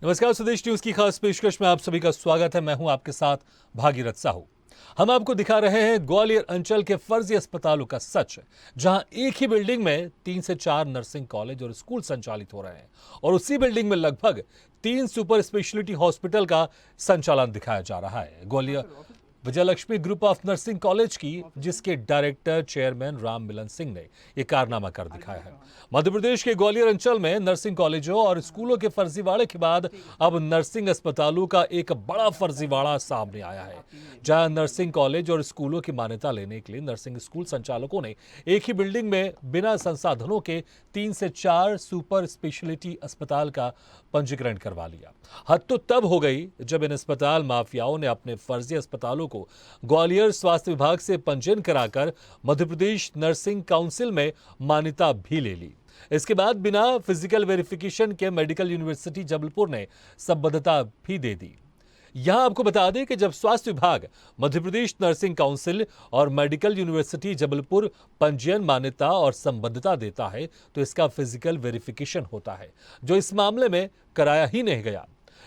नमस्कार, स्वदेश न्यूज की खास पेशकश में आप सभी का स्वागत है। मैं हूं आपके साथ भागीरथ साहू। हम आपको दिखा रहे हैं ग्वालियर अंचल के फर्जी अस्पतालों का सच, जहां एक ही बिल्डिंग में 3 से 4 नर्सिंग कॉलेज और स्कूल संचालित हो रहे हैं और उसी बिल्डिंग में लगभग 3 सुपर स्पेशलिटी हॉस्पिटल का संचालन दिखाया जा रहा है। Gwalior Vijayalakshmi group of nursing college की, जिसके डायरेक्टर चेयरमैन राम मिलन सिंह ने यह कारनामा कर दिखाया है। मध्य प्रदेश के ग्वालियर अंचल में नर्सिंग कॉलेजों और स्कूलों के फर्जीवाड़े के बाद अब नर्सिंग अस्पतालों का एक बड़ा फर्जीवाड़ा सामने आया है, जहां नर्सिंग कॉलेज और स्कूलों की मान्यता लेने के लिए नर्सिंग स्कूल संचालकों ने एक ही बिल्डिंग में बिना संसाधनों के 3 से 4 सुपर स्पेशलिटी अस्पताल का पंजीकरण करवा लिया। हद तो तब हो गई जब इन अस्पताल माफियाओं ने अपने फर्जी अस्पतालों को ग्वालियर स्वास्थ्य विभाग से पंजीयन कराकर मध्य प्रदेश नर्सिंग काउंसिल में मान्यता भी ले ली। इसके बाद बिना फिजिकल वेरिफिकेशन के मेडिकल यूनिवर्सिटी जबलपुर ने संबद्धता भी दे दी। यहां आपको बता दें कि जब स्वास्थ्य विभाग, मध्य प्रदेश नर्सिंग काउंसिल और मेडिकल यूनिवर्सिटी जबलपुर पंजीयन, मान्यता और संबद्धता देता है तो इसका फिजिकल वेरिफिकेशन होता है, जो इस मामले में कराया ही नहीं गया।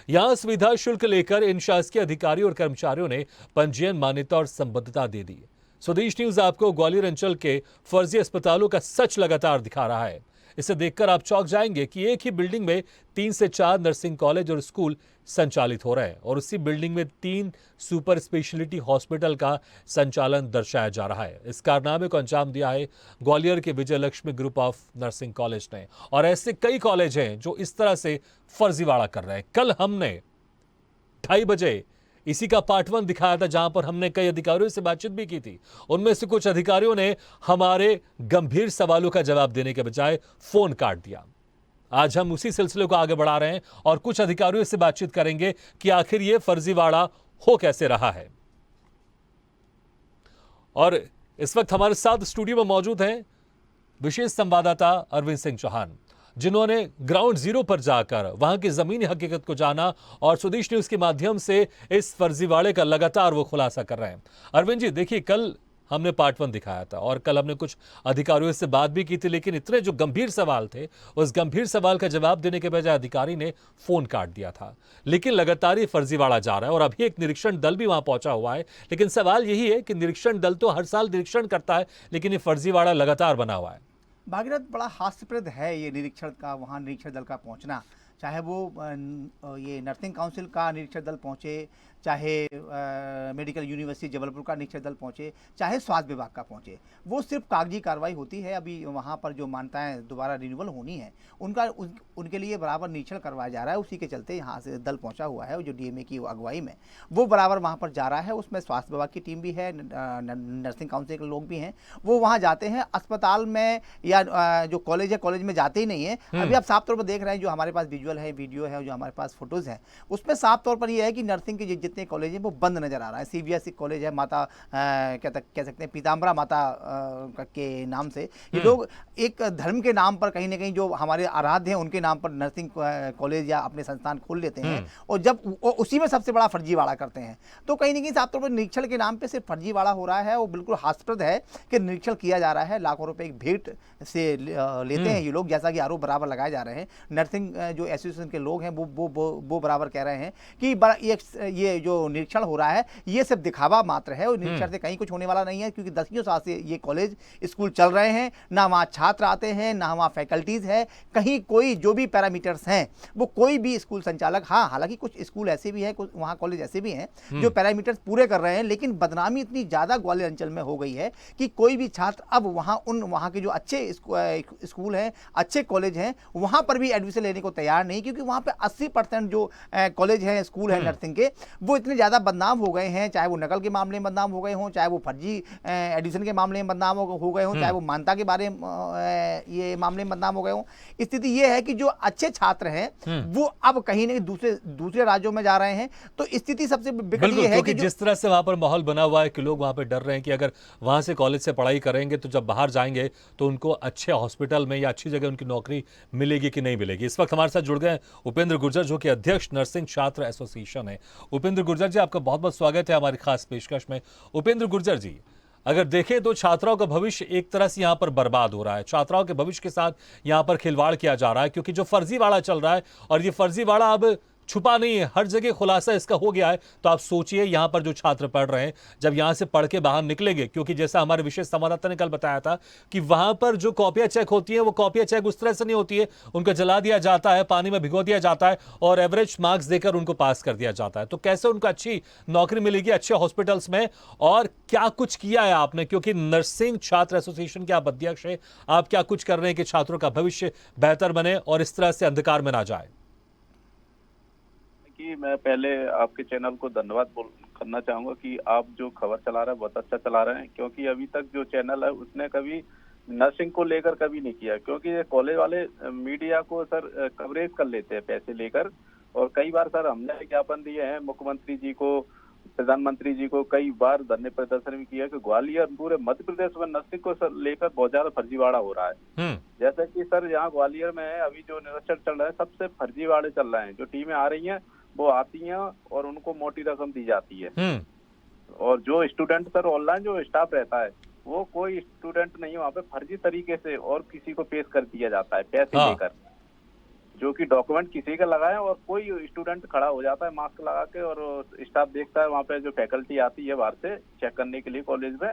यहां सुविधा शुल्क लेकर इन शासकीय अधिकारियों और कर्मचारियों ने पंजीयन, मान्यता और संबद्धता दे दी। स्वदेश न्यूज आपको ग्वालियर अंचल के फर्जी अस्पतालों का सच लगातार दिखा रहा है। इसे देखकर आप चौंक जाएंगे कि एक ही बिल्डिंग में 3 से 4 नर्सिंग कॉलेज और स्कूल संचालित हो रहे हैं और उसी बिल्डिंग में 3 सुपर स्पेशलिटी हॉस्पिटल का संचालन दर्शाया जा रहा है। इस कारनामे को अंजाम दिया है ग्वालियर के Vijayalakshmi group of nursing college ने, और ऐसे कई कॉलेज हैं जो इस तरह से फर्जीवाड़ा कर रहे हैं। कल हमने 2:30 बजे इसी का पार्ट 1 दिखाया था, जहां पर हमने कई अधिकारियों से बातचीत भी की थी। उनमें से कुछ अधिकारियों ने हमारे गंभीर सवालों का जवाब देने के बजाय फोन काट दिया। आज हम उसी सिलसिले को आगे बढ़ा रहे हैं और कुछ अधिकारियों से बातचीत करेंगे कि आखिर ये फर्जीवाड़ा हो कैसे रहा है। और इस वक्त हमारे साथ स्टूडियो में मौजूद हैं विशेष संवाददाता अरविंद सिंह चौहान, जिन्होंने ग्राउंड जीरो पर जाकर वहां की जमीनी हकीकत को जाना और स्वदेश न्यूज के माध्यम से इस फर्जीवाड़े का लगातार वो खुलासा कर रहे हैं। अरविंद जी, देखिए, कल हमने पार्ट 1 दिखाया था और कल हमने कुछ अधिकारियों से बात भी की थी, लेकिन इतने जो गंभीर सवाल थे, उस गंभीर सवाल का जवाब देने के बजाय अधिकारी ने फोन काट दिया था। लेकिन लगातार ये फर्जीवाड़ा जा रहा है और अभी एक निरीक्षण दल भी वहां पहुंचा हुआ है। लेकिन सवाल यही है कि निरीक्षण दल तो हर साल निरीक्षण करता है, लेकिन ये फर्जीवाड़ा लगातार बना हुआ है। भागीरथ, बड़ा हास्यप्रद है ये निरीक्षण का, वहाँ निरीक्षण दल का पहुँचना। चाहे वो ये नर्सिंग काउंसिल का निरीक्षण दल पहुँचे, चाहे मेडिकल यूनिवर्सिटी जबलपुर का निरीक्षण दल पहुँचे, चाहे स्वास्थ्य विभाग का पहुँचे, वो सिर्फ कागजी कार्रवाई होती है। अभी वहाँ पर जो मान्यताएं दोबारा रिन्यूअल होनी है, उनके लिए बराबर निरीक्षण करवाया जा रहा है। उसी के चलते यहाँ से दल पहुँचा हुआ है, जो डीएमए की अगुवाई में वो बराबर वहाँ पर जा रहा है। उसमें स्वास्थ्य विभाग की टीम भी है, नर्सिंग काउंसिल के लोग भी हैं। वो वहाँ जाते हैं अस्पताल में, या जो कॉलेज है, कॉलेज में जाते ही नहीं है। अभी आप साफ तौर पर देख रहे हैं, जो हमारे पास विजुअल है, वीडियो है, जो हमारे पास फोटोज हैं, उसमें साफ तौर पर यह है कि नर्सिंग के जितने कॉलेज हैं वो बंद नजर आ रहा है। सीबीएसई कॉलेज है, माता कह सकते हैं पीताम्बरा माता के नाम से। ये लोग एक धर्म के नाम पर कहीं ना कहीं, जो हमारे आराध्य हैं उनके नाम पर नर्सिंग कॉलेज या अपने संस्थान खोल लेते हैं और जब उसी में सबसे बड़ा फर्जीवाड़ा करते हैं। तो कहीं ना कहीं साफ तौर पर निरीक्षण के नाम पे सिर्फ फर्जीवाड़ा हो रहा है। वो बिल्कुल हास्यास्पद है कि निरीक्षण किया जा रहा है, लाखों रुपए एक भेंट से लेते हैं ये लोग, जैसा कि आरोप बराबर लगाए जा रहे हैं। नर्सिंग जो एसोसिएशन के लोग हैं वो बराबर कह रहे हैं कि ये जो निरीक्षण हो रहा है ये सिर्फ दिखावा मात्र है और निरीक्षण से कहीं कुछ होने वाला नहीं है, क्योंकि 10 साल से ये कॉलेज स्कूल चल रहे हैं। ना वहाँ छात्र आते हैं, ना वहाँ फैकल्टीज है, कहीं कोई जो भी पैरामीटर्स हैं वो कोई भी स्कूल संचालक, हाँ हालांकि कुछ स्कूल ऐसे भी हैं, कुछ वहाँ कॉलेज ऐसे भी हैं जो पैरामीटर्स पूरे कर रहे हैं, लेकिन बदनामी इतनी ज़्यादा ग्वालियर अंचल में हो गई है कि कोई भी छात्र अब वहाँ के जो अच्छे स्कूल हैं, अच्छे कॉलेज हैं, वहाँ पर भी एडमिशन लेने को तैयार नहीं, क्योंकि वहाँ पे 80% जो कॉलेज हैं, स्कूल हैं नर्सिंग के, वो इतने ज़्यादा बदनाम हो गए हैं। चाहे वो नकल के मामले में बदनाम हो गए हों, चाहे वो फर्जी एडिशन के मामले में बदनाम हो गए हों, चाहे वो मान्यता के बारे में ये मामले में बदनाम हो गए हों। स्थिति ये है कि जो अच्छे छात्र हैं वो अब कहीं ना कहीं दूसरे राज्यों में जा रहे हैं। तो स्थिति सबसे बिगड़ी ये है कि जिस तरह से वहां पर माहौल बना हुआ है कि लोग वहां पर डर रहे हैं कि अगर वहां से कॉलेज से पढ़ाई करेंगे तो जब बाहर जाएंगे तो उनको अच्छे हॉस्पिटल में या अच्छी जगह उनकी नौकरी मिलेगी कि नहीं मिलेगी। इस वक्त हमारे साथ जुड़ गए उपेंद्र गुर्जर, जो कि अध्यक्ष नर्सिंग छात्र एसोसिएशन है। उपेंद्र गुर्जर जी, आपका बहुत बहुत स्वागत है हमारी खास पेशकश में। उपेंद्र गुर्जर जी, अगर देखें तो छात्राओं का भविष्य एक तरह से यहां पर बर्बाद हो रहा है। छात्राओं के भविष्य के साथ यहां पर खिलवाड़ किया जा रहा है, क्योंकि जो फर्जीवाड़ा चल रहा है, और ये फर्जीवाड़ा अब छुपा नहीं है, हर जगह खुलासा इसका हो गया है। तो आप सोचिए यहाँ पर जो छात्र पढ़ रहे हैं, जब यहाँ से पढ़ के बाहर निकलेंगे, क्योंकि जैसा हमारे विशेष संवाददाता ने कल बताया था कि वहां पर जो कॉपियां चेक होती हैं वो कॉपियां चेक उस तरह से नहीं होती है, उनको जला दिया जाता है, पानी में भिगो दिया जाता है और एवरेज मार्क्स देकर उनको पास कर दिया जाता है। तो कैसे उनको अच्छी नौकरी मिलेगी अच्छे हॉस्पिटल्स में, और क्या कुछ किया है आपने, क्योंकि नर्सिंग छात्र एसोसिएशन के आप अध्यक्ष हैं, आप क्या कुछ कर रहे हैं कि छात्रों का भविष्य बेहतर बने और इस तरह से अंधकार में ना जाए? कि मैं पहले आपके चैनल को धन्यवाद करना चाहूंगा कि आप जो खबर चला रहे हैं बहुत अच्छा चला रहे हैं, क्योंकि अभी तक जो चैनल है उसने कभी नर्सिंग को लेकर कभी नहीं किया, क्योंकि ये कॉलेज वाले मीडिया को सर कवरेज कर लेते हैं पैसे लेकर। और कई बार सर हमने ज्ञापन दिए हैं मुख्यमंत्री जी को, प्रधानमंत्री जी को, कई बार धरने प्रदर्शन भी किया कि ग्वालियर पूरे मध्य प्रदेश में नर्सिंग को सर लेकर बहुत ज्यादा फर्जीवाड़ा हो रहा है। जैसे कि सर यहाँ ग्वालियर में अभी जो निरीक्षण चल रहा है सबसे फर्जीवाड़े चल रहे हैं। जो टीमें आ रही हैं वो आती हैं और उनको मोटी रकम दी जाती है, और जो स्टूडेंट सर ऑनलाइन जो स्टाफ रहता है वो कोई स्टूडेंट नहीं, वहाँ पे फर्जी तरीके से और किसी को पेश कर दिया जाता है पैसे लेकर, जो कि डॉक्यूमेंट किसी का लगाए और कोई स्टूडेंट खड़ा हो जाता है मास्क लगा के, और स्टाफ देखता है वहाँ पे जो फैकल्टी आती है बाहर से चेक करने के लिए कॉलेज में,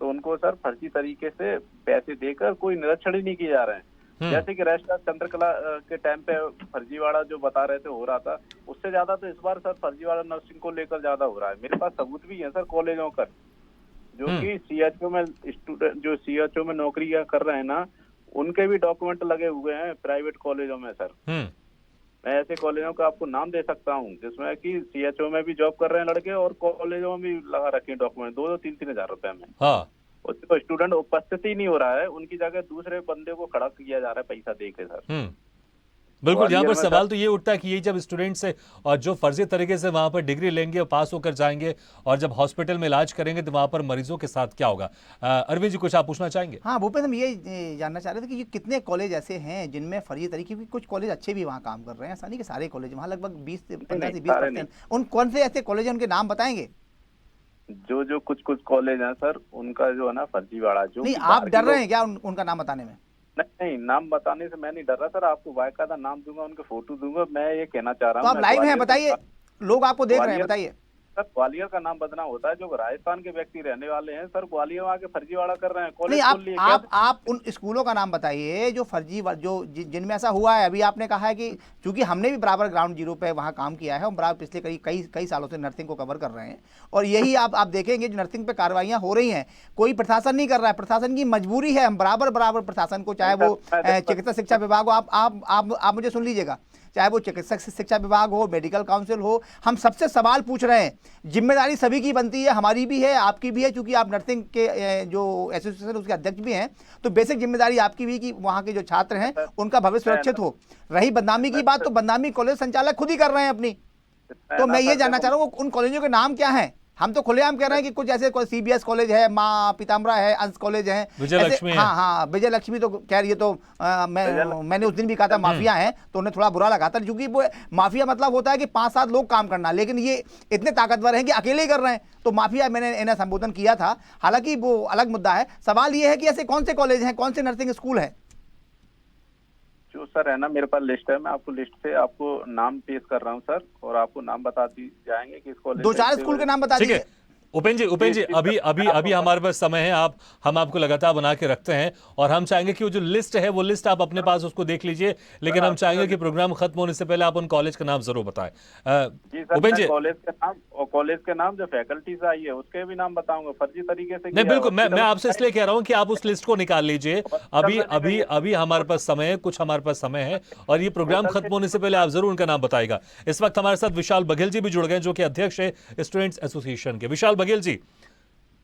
तो उनको सर फर्जी तरीके से पैसे देकर कोई निरीक्षण ही नहीं किए जा रहे हैं। जैसे कि रजिस्ट्रार चंद्रकला के टाइम पे फर्जीवाड़ा जो बता रहे थे हो रहा था, उससे ज्यादा तो इस बार सर फर्जीवाड़ा नर्सिंग को लेकर ज्यादा हो रहा है। मेरे पास सबूत भी है सर कॉलेजों का, जो कि सीएचओ में स्टूडेंट जो सीएचओ में नौकरी कर रहे हैं ना, उनके भी डॉक्यूमेंट लगे हुए हैं प्राइवेट कॉलेजों में सर। मैं ऐसे कॉलेजों का आपको नाम दे सकता हूँ जिसमें कि सीएचओ में भी जॉब कर रहे हैं लड़के और कॉलेजों में भी लगा रखे हैं डॉक्यूमेंट 2-3 हजार रुपए में। तो स्टूडेंट उपस्थित ही नहीं हो रहा है, उनकी जगह दूसरे बंदे को खड़ा किया जा रहा है पैसा देके सर। बिल्कुल, यहाँ पर सवाल तो ये उठता है कि ये जब स्टूडेंट्स है और जो फर्जी तरीके से वहां पर डिग्री लेंगे और पास होकर जाएंगे और जब हॉस्पिटल में इलाज करेंगे तो वहां पर मरीजों के साथ क्या होगा? अरविंद जी कुछ आप पूछना चाहेंगे? हाँ भूपेंद्र, हम ये जानना चाह रहे थे कि ये कितने कॉलेज ऐसे हैं जिनमें फर्जी तरीके की, कुछ कॉलेज अच्छे भी वहाँ काम कर रहे हैं, ऐसा नहीं कि सारे कॉलेज, वहाँ लगभग 15 से 20%। उन कौन से ऐसे कॉलेज हैं, उनके नाम बताएंगे? जो कुछ कॉलेज हैं सर उनका जो है ना फर्जीवाड़ा, जो नहीं आप डर रहे हैं क्या उनका नाम बताने में? नहीं, नाम बताने से मैं नहीं डर रहा सर, आपको बाकायदा नाम दूंगा, उनके फोटो दूंगा। मैं ये कहना चाह रहा हूँ, तो आप लाइव हैं, बताइए, लोग आपको देख रहे हैं, बताइए। सर ग्वालियर का नाम बदनाम होता है, जो राजस्थान के व्यक्ति रहने वाले हैं सर ग्वालियर आके फर्जीवाड़ा कर रहे हैं। नहीं, आप उन स्कूलों का नाम बताइए जो फर्जी, जो जिनमें ऐसा हुआ है। अभी आपने कहा है कि चूंकि हमने भी बराबर ग्राउंड जीरो पे वहाँ काम किया है, हम बराबर पिछले कई सालों से नर्सिंग को कवर कर रहे हैं, और यही आप देखेंगे जो नर्सिंग पे कार्रवाइयाँ हो रही हैं, कोई प्रशासन नहीं कर रहा है, प्रशासन की मजबूरी है। हम बराबर प्रशासन को, चाहे वो चिकित्सा शिक्षा विभाग हो, आप मुझे सुन लीजिएगा, चाहे वो चिकित्सक शिक्षा विभाग हो, मेडिकल काउंसिल हो, हम सबसे सवाल पूछ रहे हैं। जिम्मेदारी सभी की बनती है, हमारी भी है, आपकी भी है, क्योंकि आप नर्सिंग के जो एसोसिएशन उसके अध्यक्ष भी हैं, तो बेसिक जिम्मेदारी आपकी भी कि वहाँ के जो छात्र हैं उनका भविष्य सुरक्षित हो। रही बदनामी की बात, तो बदनामी कॉलेज संचालक खुद ही कर रहे हैं अपनी। तो मैं ये जानना चाह रहा हूँ उन कॉलेजों के नाम क्या हैं? हम तो खुलेआम कह रहे हैं कि कुछ ऐसे सीबीएस कॉलेज है, माँ पीताम्बरा है, अंश कॉलेज है, विजयलक्ष्मी, हाँ विजय लक्ष्मी, तो खैर ये तो मैंने उस दिन भी कहा था माफिया है, तो उन्हें थोड़ा बुरा लगा था, क्योंकि वो माफिया मतलब होता है कि 5-7 लोग काम करना, लेकिन ये इतने ताकतवर हैं कि अकेले ही कर रहे हैं, तो माफिया मैंने इन्हें संबोधन किया था। हालांकि वो अलग मुद्दा है। सवाल ये है कि ऐसे कौन से कॉलेज हैं, कौन से नर्सिंग स्कूल है? जो सर है ना, मेरे पास लिस्ट है, मैं आपको लिस्ट से आपको नाम पेश कर रहा हूँ सर, और आपको नाम बता दी जाएंगे कि इस कॉलेज 2-4 स्कूल के नाम बता दीजिए। उपेंद्र जी अभी हमारे पास समय है, हम आपको लगातार बना के रखते हैं, और हम चाहेंगे कि वो जो लिस्ट है वो लिस्ट आप अपने पास उसको देख लीजिए, लेकिन हम चाहेंगे कि प्रोग्राम खत्म होने से पहले आप उन कॉलेज का नाम जरूर बताएं। उपेंद्र जी, कॉलेज के नाम जो फैकल्टीज आई है उसके भी नाम बताऊंगा फर्जी तरीके से। नहीं बिल्कुल, मैं आपसे इसलिए कह रहा हूं कि आप उस लिस्ट को निकाल लीजिए। अभी हमारे पास समय है, कुछ हमारे पास समय है, और ये प्रोग्राम खत्म होने से पहले आप जरूर उनका नाम बताएगा। इस वक्त हमारे साथ विशाल बघेल जी भी जुड़ गए, जो कि अध्यक्ष है स्टूडेंट्स एसोसिएशन के। विशाल बघेल जी,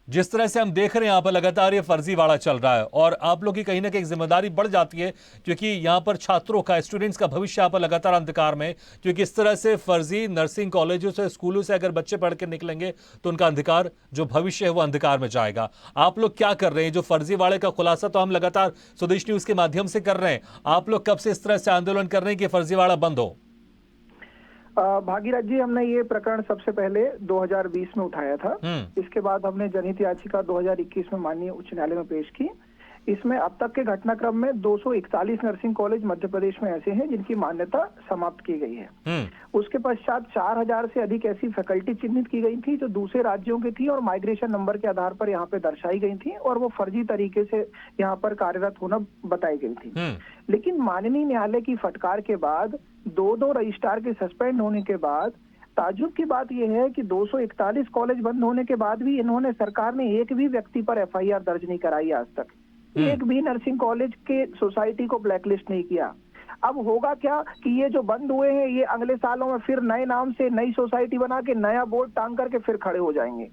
जिस तरह से हम देख रहे हैं यहाँ पर लगातार ये फर्जीवाड़ा चल रहा है, और आप लोग की कहीं ना कहीं जिम्मेदारी बढ़ जाती है, क्योंकि यहाँ पर छात्रों का, स्टूडेंट्स का भविष्य यहाँ पर लगातार अंधकार में, क्योंकि इस तरह से फर्जी नर्सिंग कॉलेजों से, स्कूलों से अगर बच्चे पढ़ के निकलेंगे तो उनका अंधकार, जो भविष्य है वो अंधकार में जाएगा। आप लोग क्या कर रहे हैं? जो फर्जीवाड़े का खुलासा तो हम लगातार स्वदेश न्यूज के माध्यम से कर रहे हैं, आप लोग कब से इस तरह से आंदोलन कर रहे हैं कि फर्जीवाड़ा बंद हो? भागीरथ जी, हमने ये प्रकरण सबसे पहले 2020 में उठाया था। इसके बाद हमने जनहित याचिका 2021 में माननीय उच्च न्यायालय में पेश की। इसमें अब तक के घटनाक्रम में 241 नर्सिंग कॉलेज मध्य प्रदेश में ऐसे हैं जिनकी मान्यता समाप्त की गई है। उसके पश्चात 4000 से अधिक ऐसी फैकल्टी चिन्हित की गई थी जो दूसरे राज्यों की थी और माइग्रेशन नंबर के आधार पर यहाँ पे दर्शाई गई थी और वो फर्जी तरीके से यहाँ पर कार्यरत होना बताई गई थी। लेकिन माननीय न्यायालय की फटकार के बाद 2 रजिस्ट्रार के सस्पेंड होने के बाद ताज्जुब की बात यह है कि 241 कॉलेज बंद होने के बाद भी इन्होंने, सरकार ने एक भी व्यक्ति पर एफआईआर दर्ज नहीं कराई आज तक। एक भी नर्सिंग कॉलेज के सोसाइटी को ब्लैकलिस्ट नहीं किया। अब होगा क्या कि ये जो बंद हुए हैं ये अगले सालों में फिर नए नाम से नई सोसाइटी बना के नया बोर्ड टांग करके फिर खड़े हो जाएंगे।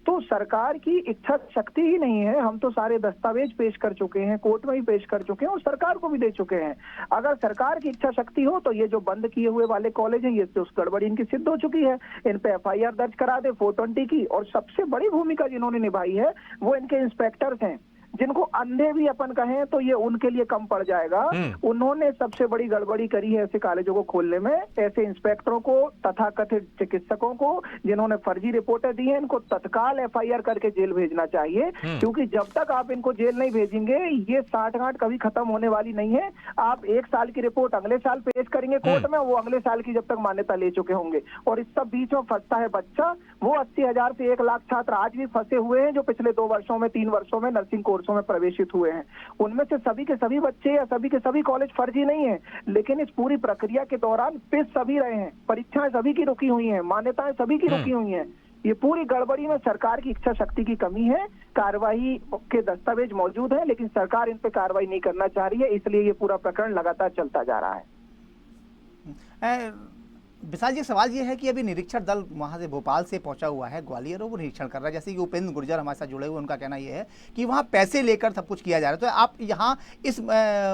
तो सरकार की इच्छा शक्ति ही नहीं है। हम तो सारे दस्तावेज पेश कर चुके हैं, कोर्ट में भी पेश कर चुके हैं और सरकार को भी दे चुके हैं। अगर सरकार की इच्छा शक्ति हो तो ये जो बंद किए हुए वाले कॉलेज हैं ये तो गड़बड़ी इनकी सिद्ध हो चुकी है। इन पे एफआईआर दर्ज करा दे 420 की। और सबसे बड़ी भूमिका जिन्होंने निभाई है वो इनके इंस्पेक्टर्स हैं, जिनको अंधे भी अपन कहें तो ये उनके लिए कम पड़ जाएगा। उन्होंने सबसे बड़ी गड़बड़ी करी है ऐसे कॉलेजों को खोलने में। ऐसे इंस्पेक्टरों को, तथाकथित चिकित्सकों को जिन्होंने फर्जी रिपोर्टें दी हैं, इनको तत्काल एफआईआर करके जेल भेजना चाहिए। क्योंकि जब तक आप इनको जेल नहीं भेजेंगे ये साठगांठ कभी खत्म होने वाली नहीं है। आप 1 साल की रिपोर्ट अगले साल पेश करेंगे कोर्ट में, वो अगले साल की जब तक मान्यता ले चुके होंगे। और इस सब बीच में फंसता है बच्चा। वो 80,000 से 1 लाख छात्र आज भी फंसे हुए हैं जो पिछले 2 वर्षों में, 3 वर्षों में नर्सिंग कोर्सों में प्रवेशित हुए हैं। उनमें से सभी के सभी बच्चे या सभी के सभी कॉलेज फर्जी नहीं है, लेकिन इस पूरी प्रक्रिया के दौरान पिस सभी रहे हैं, परीक्षाएं सभी की रुकी हुई हैं, मान्यताएं सभी की रुकी हुई हैं। ये पूरी गड़बड़ी में सरकार की इच्छा शक्ति की कमी है। कार्रवाई के दस्तावेज मौजूद हैं लेकिन सरकार इन पे कार्रवाई नहीं करना चाह रही है, इसलिए ये पूरा प्रकरण लगातार चलता जा रहा है। विशाल जी, सवाल ये है कि अभी निरीक्षण दल वहाँ से भोपाल से पहुंचा हुआ है ग्वालियर और वो निरीक्षण कर रहा है। जैसे कि उपेंद्र गुर्जर हमारे साथ जुड़े हुए, उनका कहना ये है कि वहाँ पैसे लेकर सब कुछ किया जा रहा है। तो आप यहाँ इस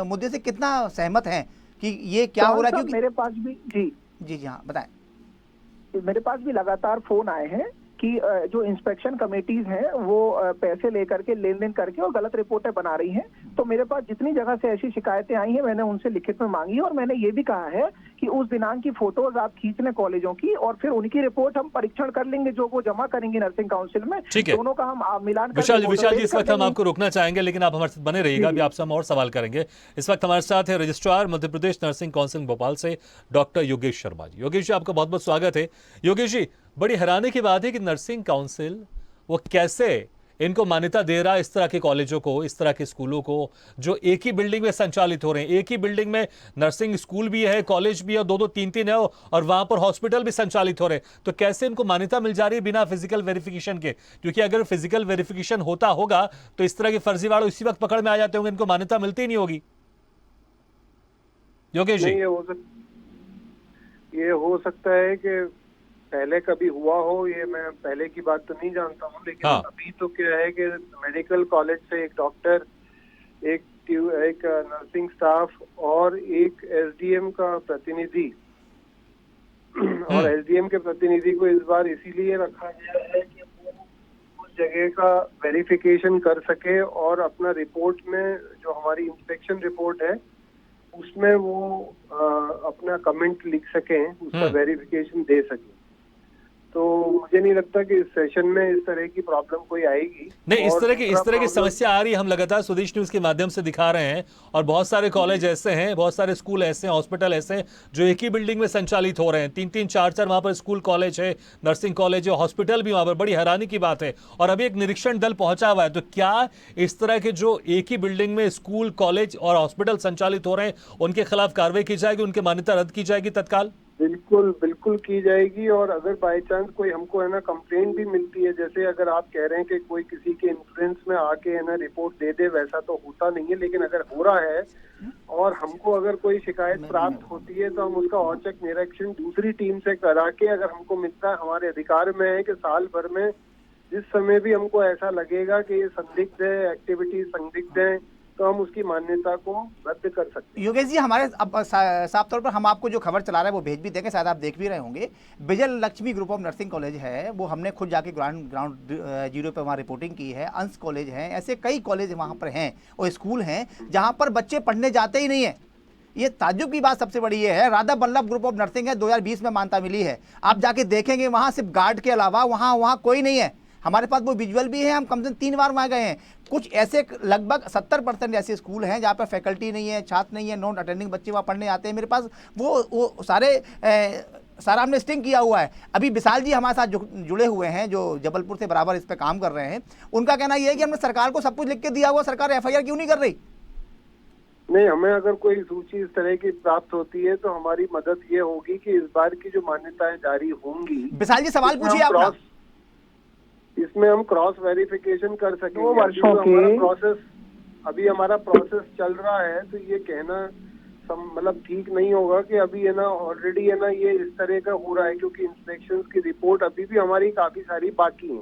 मुद्दे से कितना सहमत हैं कि ये क्या हो रहा है? क्योंकि मेरे पास भी जी हाँ बताएं। मेरे पास भी लगातार फोन आए हैं कि जो इंस्पेक्शन कमेटीज हैं वो पैसे लेकर के, लेन देन करके और गलत रिपोर्टें बना रही हैं। तो मेरे पास जितनी जगह से ऐसी शिकायतें आई हैं मैंने उनसे लिखित में मांगी और मैंने ये भी कहा है कि उस दिनांक की फोटोज आप खींच लें कॉलेजों की और फिर उनकी रिपोर्ट हम परीक्षण कर लेंगे जो वो जमा करेंगे नर्सिंग काउंसिल में। दोनों का हम मिलान कर। विशाल जी, इस वक्त हम आपको रोकना चाहेंगे लेकिन आप हमारे साथ बने रहिएगा, अभी आपसे हम और सवाल करेंगे। इस वक्त हमारे साथ है registrar Madhya Pradesh nursing council Bhopal से डॉक्टर योगेश शर्मा जी। योगेश जी, आपका बहुत बहुत स्वागत है। योगेश जी, बड़ी हैरानी की बात है कि नर्सिंग काउंसिल वो कैसे इनको मान्यता दे रहा है इस तरह के कॉलेजों को, इस तरह के स्कूलों को जो एक ही बिल्डिंग में संचालित हो रहे हैं। एक ही बिल्डिंग में नर्सिंग स्कूल भी है, कॉलेज भी है, 2-2, 3-3 है और वहां पर हॉस्पिटल भी संचालित हो रहे हैं। तो कैसे इनको मान्यता मिल जा रही है बिना फिजिकल वेरिफिकेशन के? क्योंकि अगर फिजिकल वेरिफिकेशन होता होगा तो इस तरह के फर्जीवाड़े इसी वक्त पकड़ में आ जाते होंगे, इनको मान्यता मिलती ही नहीं होगी। योगेश जी, ये हो सकता है कि पहले कभी हुआ हो, ये मैं पहले की बात तो नहीं जानता हूँ, लेकिन अभी तो क्या है कि मेडिकल कॉलेज से एक डॉक्टर, एक नर्सिंग स्टाफ और एक एसडीएम का प्रतिनिधि, और एसडीएम के प्रतिनिधि को इस बार इसीलिए रखा गया है कि वो उस जगह का वेरिफिकेशन कर सके और अपना रिपोर्ट में, जो हमारी इंस्पेक्शन रिपोर्ट है उसमें वो अपना कमेंट लिख सकें, उसका वेरिफिकेशन दे सकें। तो मुझे नहीं लगता कि इस सेशन में इस तरह की प्रॉब्लम कोई आएगी। नहीं, इस तरह की समस्या आ रही है। हम लगातार स्वदेश न्यूज के माध्यम से दिखा रहे हैं और बहुत सारे कॉलेज ऐसे हैं, बहुत सारे स्कूल ऐसे हैं, हॉस्पिटल ऐसे हैं जो एक ही बिल्डिंग में संचालित हो रहे हैं। 3-3, 4-4 वहां पर स्कूल कॉलेज है, नर्सिंग कॉलेज है, हॉस्पिटल भी वहां पर। बड़ी हैरानी की बात है। और अभी एक निरीक्षण दल पहुंचा हुआ है। तो क्या इस तरह के जो एक ही बिल्डिंग में स्कूल, कॉलेज और हॉस्पिटल संचालित हो रहे हैं उनके खिलाफ कार्रवाई की जाएगी, उनकी मान्यता रद्द की जाएगी तत्काल? बिल्कुल की जाएगी। और अगर बाय चांस कोई हमको है ना कंप्लेंट भी मिलती है, जैसे अगर आप कह रहे हैं कि कोई किसी के इन्फ्लुएंस में आके है ना रिपोर्ट दे दे, वैसा तो होता नहीं है, लेकिन अगर हो रहा है और हमको अगर कोई शिकायत प्राप्त होती है तो हम उसका औचक निरीक्षण दूसरी टीम से करा के, अगर हमको मिलता है, हमारे अधिकार में है कि साल भर में जिस समय भी हमको ऐसा लगेगा कि ये संदिग्ध है, एक्टिविटी संदिग्ध है, तो हम उसकी मान्यता को रद्द कर सकते हैं। योगेश जी, हमारे अब साफ तौर पर हम आपको जो खबर चला रहे हैं वो भेज भी देंगे, शायद आप देख भी रहे होंगे। Vijay Lakshmi group of nursing college है, वो हमने खुद जाके ग्राउंड जीरो पे वहाँ रिपोर्टिंग की है। अंश कॉलेज हैं, ऐसे कई कॉलेज वहाँ पर हैं और स्कूल हैं जहाँ पर बच्चे पढ़ने जाते ही नहीं है। ये ताज्जुब की बात सबसे बड़ी ये है। Radha Vallabh group of nursing है, 2020 में मान्यता मिली है। आप जाके देखेंगे वहाँ सिर्फ गार्ड के अलावा वहाँ कोई नहीं है। हमारे पास वो विजुअल भी है, हम कम से कम 3 बार वहाँ गए हैं। कुछ ऐसे लगभग 70% ऐसे स्कूल हैं जहाँ पर फैकल्टी नहीं है, छात्र नहीं है, नॉन अटेंडिंग बच्चे वहाँ पढ़ने आते हैं। मेरे पास वो सारे सारा हमने स्टिंग किया हुआ है। अभी विशाल जी हमारे साथ जुड़े हुए हैं जो जबलपुर से बराबर इस पे काम कर रहे हैं। उनका कहना यह है कि हमने सरकार को सब कुछ लिख के दिया हुआ, सरकार एफआईआर क्यों नहीं कर रही? नहीं, हमें अगर कोई सूची इस तरह की प्राप्त होती है तो हमारी मदद ये होगी कि इस बार की जो मान्यताएं जारी होंगी, विशाल जी सवाल पूछिए आप ना। इसमें हम क्रॉस वेरिफिकेशन कर सकेंगे। 2 वर्षों के अभी हमारा प्रोसेस चल रहा है, तो ये कहना मतलब ठीक नहीं होगा कि अभी है ना ऑलरेडी है ना ये इस तरह का हो रहा है, क्योंकि इंस्पेक्शन की रिपोर्ट अभी भी हमारी काफी सारी बाकी है।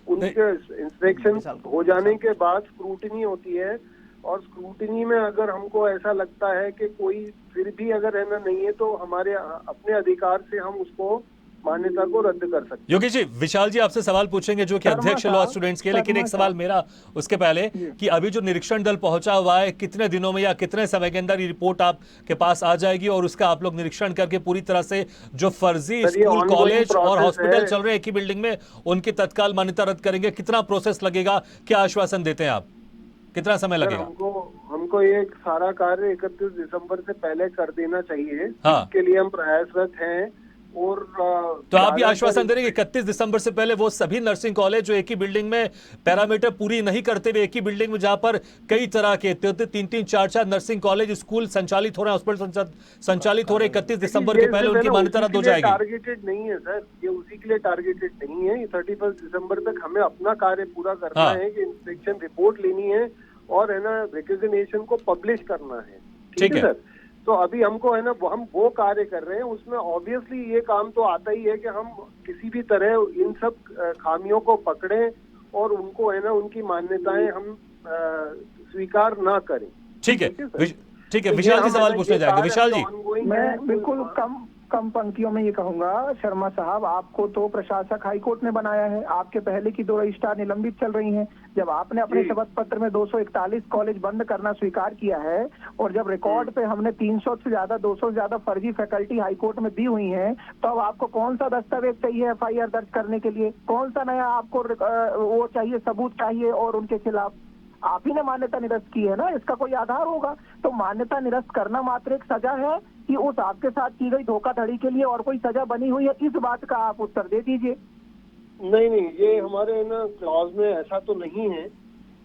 उनके इंस्पेक्शन हो जाने के बाद स्क्रूटिनी होती है, और स्क्रूटिनी में अगर हमको ऐसा लगता है कि कोई फिर भी अगर है ना नहीं है, तो हमारे अपने अधिकार से हम उसको मान्यता को रद्द कर सकते हैं। योगी जी, विशाल जी आपसे सवाल पूछेंगे जो कि अध्यक्ष लॉ स्टूडेंट्स के, लेकिन एक सवाल मेरा उसके पहले कि अभी जो निरीक्षण दल पहुंचा हुआ है, कितने दिनों में या कितने समय के अंदर ये रिपोर्ट आपके पास आ जाएगी और उसका आप लोग निरीक्षण करके पूरी तरह से जो फर्जी स्कूल, कॉलेज और हॉस्पिटल चल रहे हैं एक ही बिल्डिंग में, उनकी तत्काल मान्यता रद्द करेंगे? कितना प्रोसेस लगेगा, क्या आश्वासन देते हैं आप, कितना समय लगेगा? हमको ये सारा कार्य 31 दिसंबर से पहले कर देना चाहिए। हाँ। इसके लिए हम प्रयासरत हैं। और तो आप भी आश्वासन दे रहे हैं कि 31 दिसंबर से पहले वो सभी नर्सिंग कॉलेज जो एक ही बिल्डिंग में पैरामीटर पूरी नहीं करते हुए, एक ही बिल्डिंग में जहां पर कई तरह के 3-3, 4-4 नर्सिंग कॉलेज, स्कूल संचालित हो रहे हैं, हॉस्पिटल संचालित हो रहे हैं, 31 दिसंबर के पहले उनकी मान्यता रद्द हो जाएगी? टारगेटेड नहीं है सर, ये उसी के लिए टारगेटेड नहीं है। 31 दिसंबर तक हमें अपना कार्य पूरा करना है कि इंस्पेक्शन रिपोर्ट लेनी है और है ना रिकॉग्निशन को पब्लिश करना है। ठीक है सर। तो अभी हमको है ना हम वो कार्य कर रहे हैं, उसमें ऑब्वियसली ये काम तो आता ही है कि हम किसी भी तरह इन सब खामियों को पकड़ें और उनको है ना उनकी मान्यताएं हम स्वीकार ना करें। ठीक है, ठीक है। विशाल जी सवाल पूछने जाएंगे। विशाल जी, मैं बिल्कुल कम पंक्तियों में ये कहूंगा, शर्मा साहब आपको तो प्रशासक हाईकोर्ट ने बनाया है, आपके पहले की 2 रजिस्ट्रार निलंबित चल रही हैं। जब आपने अपने शपथ पत्र में 241 कॉलेज बंद करना स्वीकार किया है, और जब रिकॉर्ड पे हमने 300 से ज्यादा 200 से ज्यादा फर्जी फैकल्टी हाईकोर्ट में दी हुई हैं, तो अब आपको कौन सा दस्तावेज चाहिए एफआईआर दर्ज करने के लिए? कौन सा नया आपको वो चाहिए, सबूत चाहिए? और उनके खिलाफ आप ही ने मान्यता निरस्त की है ना, इसका कोई आधार होगा? तो मान्यता निरस्त करना मात्र एक सजा है कि उस आपके साथ की गई धोखाधड़ी के लिए और कोई सजा बनी हुई है? इस बात का आप उत्तर दे दीजिए। नहीं, ये हमारे ना क्लॉज में ऐसा तो नहीं है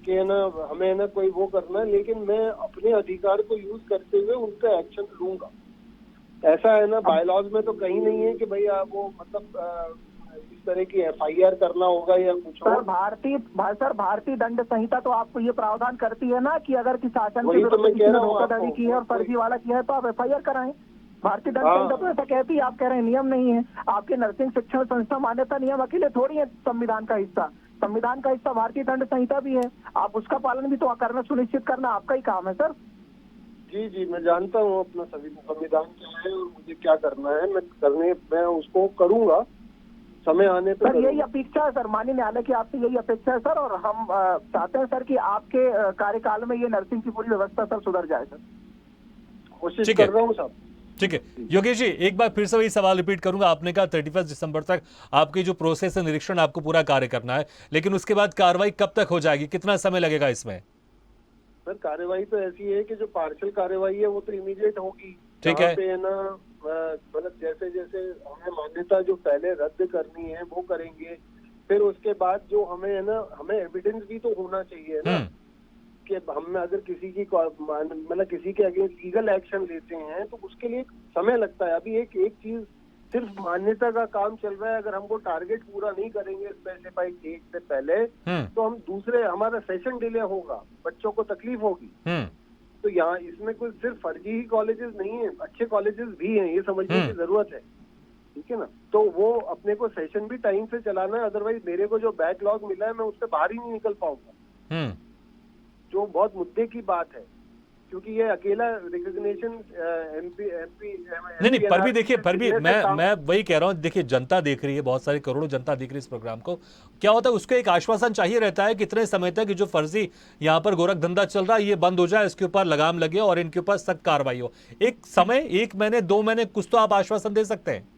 कि है ना हमें ना कोई वो करना है, लेकिन मैं अपने अधिकार को यूज करते हुए उन पर एक्शन लूंगा। ऐसा है ना बायलॉज में तो कहीं नहीं है कि भाई आप वो मतलब इस तरह की एफआईआर करना होगा या कुछ। सर भारतीय दंड संहिता तो आपको ये प्रावधान करती है ना कि अगर किसी शासन के विरुद्ध किसी ने धोखाधड़ी की है और फर्जी वाला किया है तो आप एफआईआर कराएं। भारतीय दंड संहिता तो ऐसा कहती है, आप कह रहे हैं नियम नहीं है। आपके नर्सिंग शिक्षण संस्था मान्यता नियम अकेले थोड़ी है संविधान का हिस्सा, संविधान का हिस्सा भारतीय दंड संहिता भी है। आप उसका पालन भी तो करना, सुनिश्चित करना आपका ही काम है सर। जी, मैं जानता हूँ अपना संविधान क्या है और मुझे क्या करना है, मैं उसको करूंगा समय आने पर। सर यही अपेक्षा है सर, माननीय न्यायालय की आपसे यही अपेक्षा है सर, और हम चाहते हैं सर कि आपके कार्यकाल में ये नर्सिंग की पूरी व्यवस्था सर सुधर जाए सर। कोशिश कर रहा हूँ साहब। ठीक है योगेश जी, एक बार फिर से वही सवाल रिपीट करूंगा। आपने कहा 31 दिसंबर तक आपकी जो प्रोसेस है, निरीक्षण आपको पूरा कार्य करना है, लेकिन उसके बाद कार्रवाई कब तक हो जाएगी, कितना समय लगेगा इसमें? सर कार्रवाई तो ऐसी है कि जो पार्शियल कार्रवाई है वो तो इमीडिएट होगी। ठीक है, पे ना मतलब जैसे जैसे हमें मान्यता जो पहले रद्द करनी है वो करेंगे, फिर उसके बाद जो हमें है ना हमें एविडेंस भी तो होना चाहिए ना कि हम अगर किसी की मतलब किसी के अगेंस्ट लीगल एक्शन लेते हैं तो उसके लिए समय लगता है। अभी एक चीज सिर्फ मान्यता का काम चल रहा है, अगर हमको टारगेट पूरा नहीं करेंगे स्पेसिफाइड डेट से पहले तो हम दूसरे हमारा सेशन डिले होगा, बच्चों को तकलीफ होगी। तो यहाँ इसमें कुछ सिर्फ फर्जी ही कॉलेजेस नहीं है, अच्छे कॉलेजेस भी हैं, ये समझने की जरूरत है। ठीक है ना, तो वो अपने को सेशन भी टाइम से चलाना है, अदरवाइज मेरे को जो बैकलॉग मिला है मैं उससे बाहर ही नहीं निकल पाऊंगा, जो बहुत मुद्दे की बात है, क्योंकि ये अकेला रिकॉग्निशन नहीं, पर भी देखिए, पर भी मैं वही कह रहा हूँ, देखिए जनता देख रही है, बहुत सारी करोड़ों जनता देख रही है इस प्रोग्राम को। क्या होता है, उसको एक आश्वासन चाहिए रहता है कितने समय तक जो फर्जी यहाँ पर गोरख धंधा चल रहा है ये बंद हो जाए, इसके ऊपर लगाम लगे और इनके ऊपर सख्त कार्रवाई हो। एक समय, 1 महीने 2 महीने कुछ तो आप आश्वासन दे सकते हैं।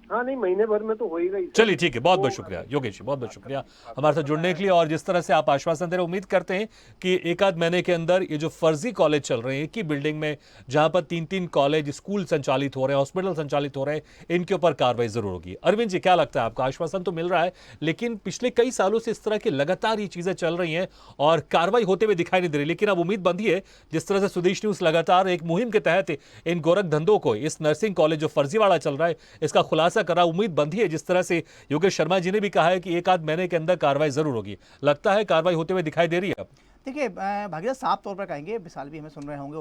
हाँ नहीं, महीने भर में तो होएगा ही सर। चलिए ठीक है, बहुत बहुत शुक्रिया योगेश जी, बहुत बहुत शुक्रिया हमारे साथ जुड़ने के लिए। और जिस तरह से आप आश्वासन दे रहे हैं, उम्मीद करते हैं कि एक आध महीने के अंदर ये जो फर्जी कॉलेज चल रहे हैं एक ही बिल्डिंग में, जहां पर 3-3 कॉलेज स्कूल संचालित हो रहे हैं, हॉस्पिटल संचालित हो रहे हैं, इनके ऊपर कार्रवाई जरूर होगी। अरविंद जी, क्या लगता है आपको? आश्वासन तो मिल रहा है, लेकिन पिछले कई सालों से इस तरह की लगातार ये चीजें चल रही हैं और कार्रवाई होते हुए दिखाई नहीं दे रही। लेकिन अब उम्मीद बंधी है, जिस तरह से स्वदेश न्यूज लगातार एक मुहिम के तहत इन गोरख धंधों को, इस नर्सिंग कॉलेज जो फर्जीवाड़ा चल रहा है, इसका खुलासा कर रहा है। उम्मीद बंधी है, जिस तरह से योगेश शर्मा जी ने भी कहा है कि एक आध महीने के अंदर कार्रवाई जरूर होगी। लगता है कार्रवाई होते हुए दिखाई दे रही है अब। देखिए भागीरथ साफ तौर पर कहेंगे, विशाल भी हमें सुन रहे होंगे,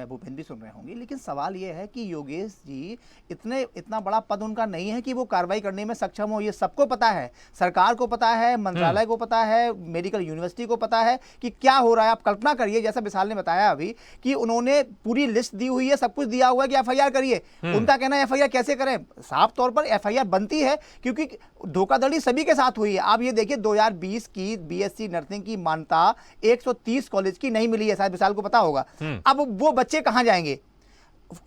भूपेंद्र भी सुन रहे होंगे, लेकिन सवाल ये है कि योगेश जी इतना बड़ा पद उनका नहीं है कि वो कार्रवाई करने में सक्षम हो। ये सबको पता है, सरकार को पता है, मंत्रालय को पता है, मेडिकल यूनिवर्सिटी को पता है कि क्या हो रहा है। आप कल्पना करिए, जैसा विशाल ने बताया अभी कि उन्होंने पूरी लिस्ट दी हुई है, सब कुछ दिया हुआ है कि एफआईआर करिए। उनका कहना है एफआईआर कैसे करें? साफ तौर पर एफआईआर बनती है, क्योंकि धोखाधड़ी सभी के साथ हुई है। आप ये देखिए 2020 की बीएससी नर्सिंग की मान्यता 130 कॉलेज की नहीं मिली है, शायद विशाल को पता होगा। अब वो बच्चे कहां जाएंगे?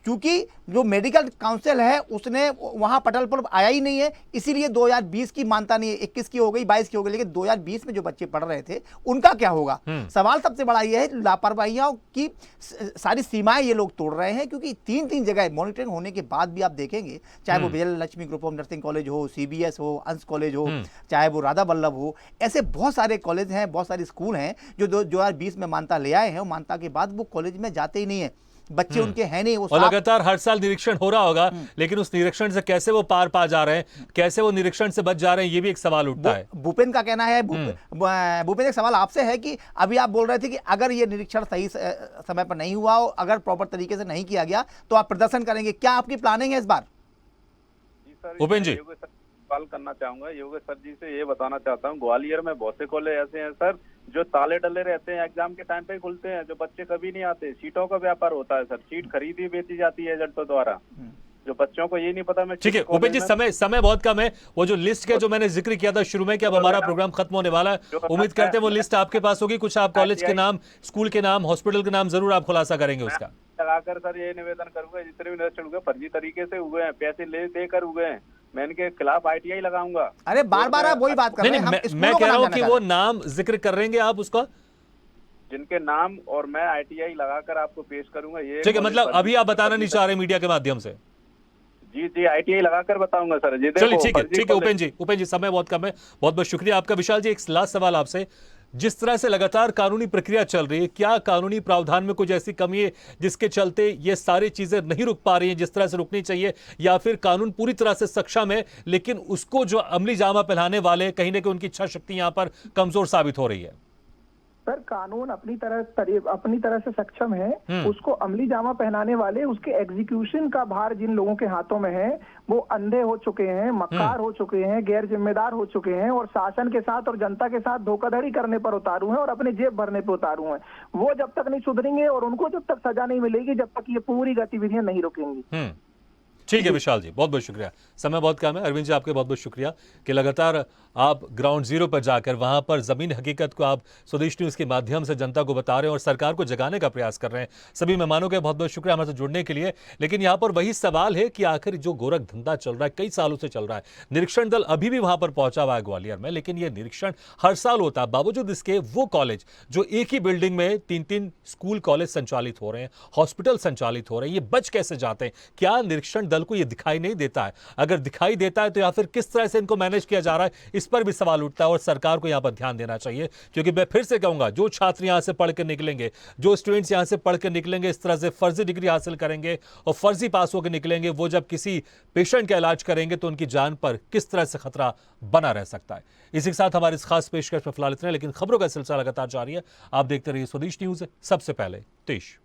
क्योंकि जो मेडिकल काउंसिल है उसने वहां पटल पर आया ही नहीं है, इसीलिए 2020 की मानता नहीं है। 21 की हो गई, 22 की हो गई, लेकिन 2020 में जो बच्चे पढ़ रहे थे उनका क्या होगा? सवाल सबसे बड़ा यह है, लापरवाहियों की सारी सीमाएं ये लोग तोड़ रहे हैं। क्योंकि 3 जगह मॉनिटरिंग होने के बाद भी आप देखेंगे, चाहे वो Vijayalakshmi group of nursing college हो, सीबीएस हो, अंश कॉलेज हो, चाहे वो राधा वल्लभ हो, ऐसे बहुत सारे कॉलेज हैं, बहुत सारे स्कूल हैं जो 2020 में मान्यता ले आए हैं, और मान्यता के बाद वो कॉलेज में जाते ही नहीं है, बच्चे उनके हैं नहीं। वो और लगातार हर साल निरीक्षण हो रहा होगा, लेकिन उस निरीक्षण से कैसे वो पार पा जा रहे हैं, कैसे वो निरीक्षण से बच जा रहे हैं, ये भी एक सवाल उठता है। भूपेन का कहना है, भूपेन एक सवाल आपसे है कि अभी आप बोल रहे थे कि अगर ये निरीक्षण सही समय पर नहीं हुआ और अगर प्रॉपर तरीके से नहीं किया गया तो आप प्रदर्शन करेंगे। क्या आपकी प्लानिंग है इस बार? भूपेन जी, सवाल करना चाहूंगा योगेश सर जी से, ये बताना चाहता हूँ, ग्वालियर में बहुत से कॉलेज ऐसे हैं सर जो ताले डले रहते हैं, एग्जाम के टाइम पे खुलते हैं, जो बच्चे कभी नहीं आते। सीटों का व्यापार होता है सर, सीट खरीदी बेची जाती है एजेंटों द्वारा, जो बच्चों को ये नहीं पता। मैं ठीक है भूपेन जी, समय बहुत कम है। वो जो लिस्ट के जो मैंने जिक्र किया था शुरू में कि अब हमारा प्रोग्राम खत्म होने वाला है, उम्मीद करते हैं वो लिस्ट आपके पास होगी। कुछ आप कॉलेज के नाम, स्कूल के नाम, हॉस्पिटल के नाम जरूर आप खुलासा करेंगे उसका। लगाकर सर ये निवेदन करूंगा, जितने भी निरीक्षण हुए फर्जी तरीके से हुए हैं, पैसे ले देकर हुए हैं, मैं इनके खिलाफ आईटीआई लगाऊंगा। अरे बार-बार आप वही बात कर रहे हैं। मैं कह रहा हूँ कि वो नाम जिक्र कर रहेंगे आप उसका, जिनके नाम, और मैं आईटीआई लगाकर आपको पेश करूंगा। ये ठीक है, मतलब अभी आप बताना नहीं चाह रहे मीडिया के माध्यम से? जी जी, आईटीआई लगाकर बताऊंगा सर। चलिए ठीक है उपेंद्र जी, समय बहुत कम है, बहुत बहुत शुक्रिया आपका। विशाल जी, एक लास्ट सवाल आपसे, जिस तरह से लगातार कानूनी प्रक्रिया चल रही है, क्या कानूनी प्रावधान में कुछ ऐसी कमी है जिसके चलते ये सारी चीजें नहीं रुक पा रही हैं जिस तरह से रुकनी चाहिए, या फिर कानून पूरी तरह से सक्षम है लेकिन उसको जो अमली जामा पहनाने वाले, कहीं ना कहीं उनकी इच्छा शक्ति यहां पर कमजोर साबित हो रही है? सर, कानून अपनी तरह से सक्षम है, उसको अमली जामा पहनाने वाले, उसके एग्जीक्यूशन का भार जिन लोगों के हाथों में है वो अंधे हो चुके हैं, मक्कार हो चुके हैं, गैर जिम्मेदार हो चुके हैं, और शासन के साथ और जनता के साथ धोखाधड़ी करने पर उतारू हैं और अपने जेब भरने पर उतारू हैं। वो जब तक नहीं सुधरेंगे और उनको जब तक सजा नहीं मिलेगी, जब तक ये पूरी गतिविधियां नहीं रुकेंगी। ठीक है विशाल जी, बहुत बहुत शुक्रिया। समय बहुत कम है। अरविंद जी, आपके बहुत बहुत शुक्रिया कि लगातार आप ग्राउंड जीरो पर जाकर वहां पर जमीन हकीकत को आप स्वदेश न्यूज के माध्यम से जनता को बता रहे हैं और सरकार को जगाने का प्रयास कर रहे हैं। सभी मेहमानों के बहुत बहुत शुक्रिया हमारे साथ जुड़ने के लिए। लेकिन यहाँ पर वही सवाल है कि आखिर जो गोरख धंधा चल रहा है, कई सालों से चल रहा है, निरीक्षण दल अभी भी वहां पर पहुंचा हुआ है ग्वालियर में, लेकिन यह निरीक्षण हर साल होता है। बावजूद इसके वो कॉलेज जो एक ही बिल्डिंग में 3-3 स्कूल कॉलेज संचालित हो रहे हैं, हॉस्पिटल संचालित हो रहे हैं, ये बच कैसे जाते हैं? क्या निरीक्षण दल को यह दिखाई नहीं देता है? अगर दिखाई देता है तो या फिर किस तरह से इनको मैनेज किया जा रहा है, इस पर भी सवाल उठता है और सरकार को यहां पर ध्यान देना चाहिए। क्योंकि मैं फिर से कहूंगा, जो छात्र यहां से पढ़ के निकलेंगे, जो स्टूडेंट्स यहां से पढ़ के निकलेंगे, इस तरह से फर्जी डिग्री हासिल करेंगे और फर्जी पास होकर निकलेंगे, वो जब किसी पेशेंट का इलाज करेंगे तो उनकी जान पर किस तरह से खतरा बना रह सकता है। इसी के साथ हमारे इस खास पेशकश में फिलहाल इतना, लेकिन खबरों का सिलसिला लगातार जारी है। आप देखते रहिए स्वदेश न्यूज, सबसे पहले देश।